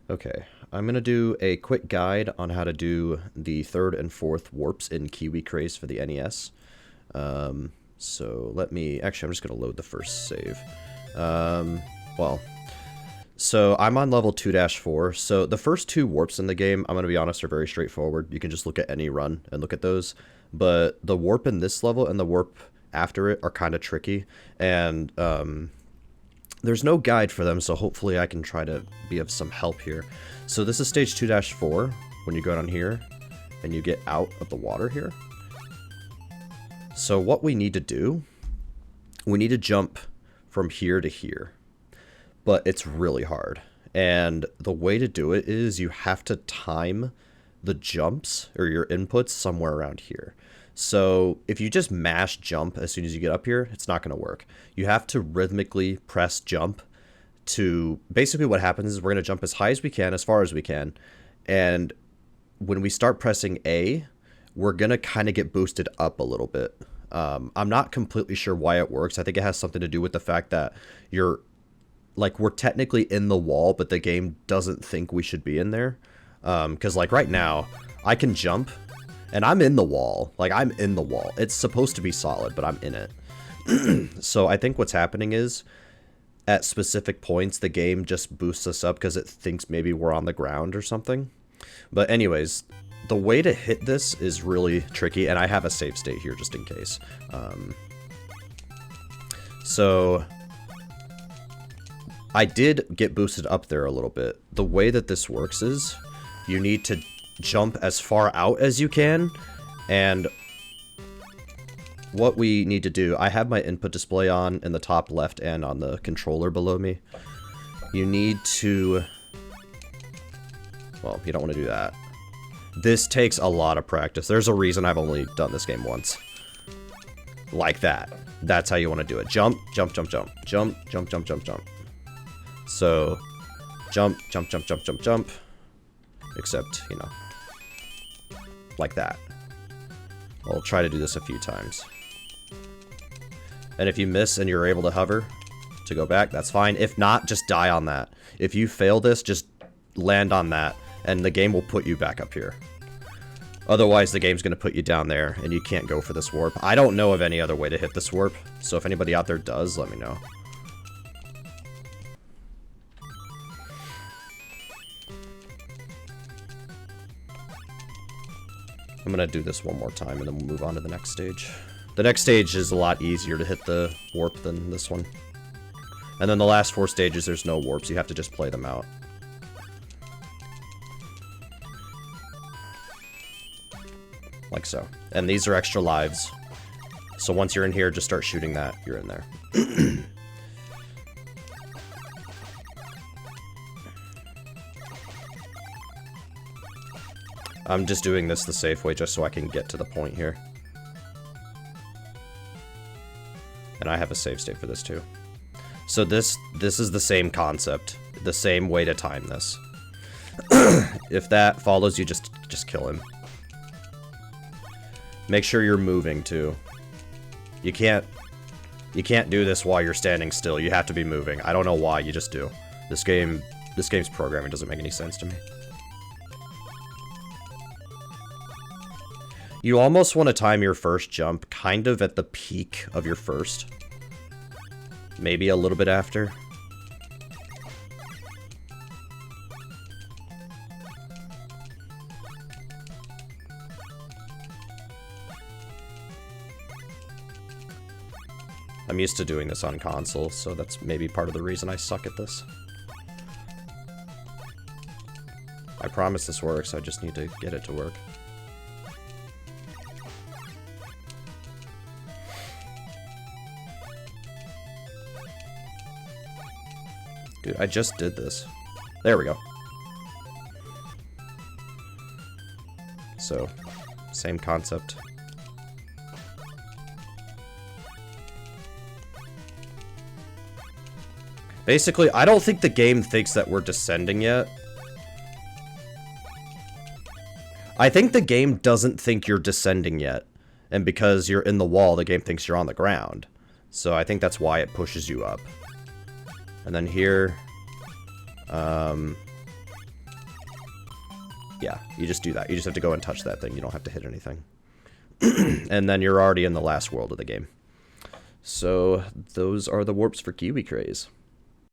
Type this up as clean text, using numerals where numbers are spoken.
Okay, I'm going to do a quick guide on how to do the third and fourth warps in Kiwi Kraze for the NES. So let me, actually I'm just going to load the first save. Well, so I'm on level 2-4, so the first two warps in the game, I'm going to be honest, are very straightforward. You can just look at any run and look at those, but the warp in this level and the warp after it are kind of tricky, and there's no guide for them, so hopefully I can try to be of some help here. So this is stage 2-4, when you go down here, and you get out of the water here. So what we need to do, we need to jump from here to here. But it's really hard. And the way to do it is you have to time the jumps, or your inputs, somewhere around here. So if you just mash jump as soon as you get up here, it's not going to work. You have to rhythmically press jump to, basically what happens is we're going to jump as high as we can, as far as we can. And when we start pressing A, we're going to kind of get boosted up a little bit. I'm not completely sure why it works. I think it has something to do with the fact that we're technically in the wall, but the game doesn't think we should be in there. Because like right now, I can jump and I'm in the wall. Like I'm in the wall. It's supposed to be solid, but I'm in it. So I think what's happening is at specific points, the game just boosts us up because it thinks maybe we're on the ground or something. But anyways, the way to hit this is really tricky, and I have a save state here just in case. So I did get boosted up there a little bit. The way that this works is you need to jump as far out as you can, and what we need to do, I have my input display on in the top left and on the controller below me. You need to, well, you don't want to do that. This takes a lot of practice. There's a reason I've only done this game once. Like that. That's how you want to do it. Jump, jump, jump, jump. Jump, jump, jump, jump, jump. So, jump, jump, jump, jump, jump, jump. Except, you know, like that. I'll try to do this a few times. And if you miss and you're able to hover to go back, that's fine. If not, just die on that. If you fail this, just land on that, and the game will put you back up here. Otherwise, the game's going to put you down there, and you can't go for this warp. I don't know of any other way to hit this warp, so if anybody out there does, let me know. I'm going to do this one more time, and then we'll move on to the next stage. The next stage is a lot easier to hit the warp than this one. And then the last 4 stages, there's no warps. You have to just play them out. Like so. And these are extra lives. So once you're in here, just start shooting that. You're in there. I'm just doing this the safe way just so I can get to the point here. And I have a save state for this too. So this is the same concept. The same way to time this. If that follows you, just kill him. Make sure you're moving too. You can't do this while you're standing still. You have to be moving. I don't know why, you just do. This game's programming doesn't make any sense to me. You almost want to time your first jump kind of at the peak of your first. Maybe a little bit after. I'm used to doing this on console, so that's maybe part of the reason I suck at this. I promise this works, I just need to get it to work. Dude, I just did this. There we go. So, same concept. Basically, I don't think the game thinks that we're descending yet. I think the game doesn't think you're descending yet. And because you're in the wall, the game thinks you're on the ground. So I think that's why it pushes you up. And then here, Yeah, you just do that. You just have to go and touch that thing. You don't have to hit anything. And then you're already in the last world of the game. So those are the warps for Kiwi Kraze.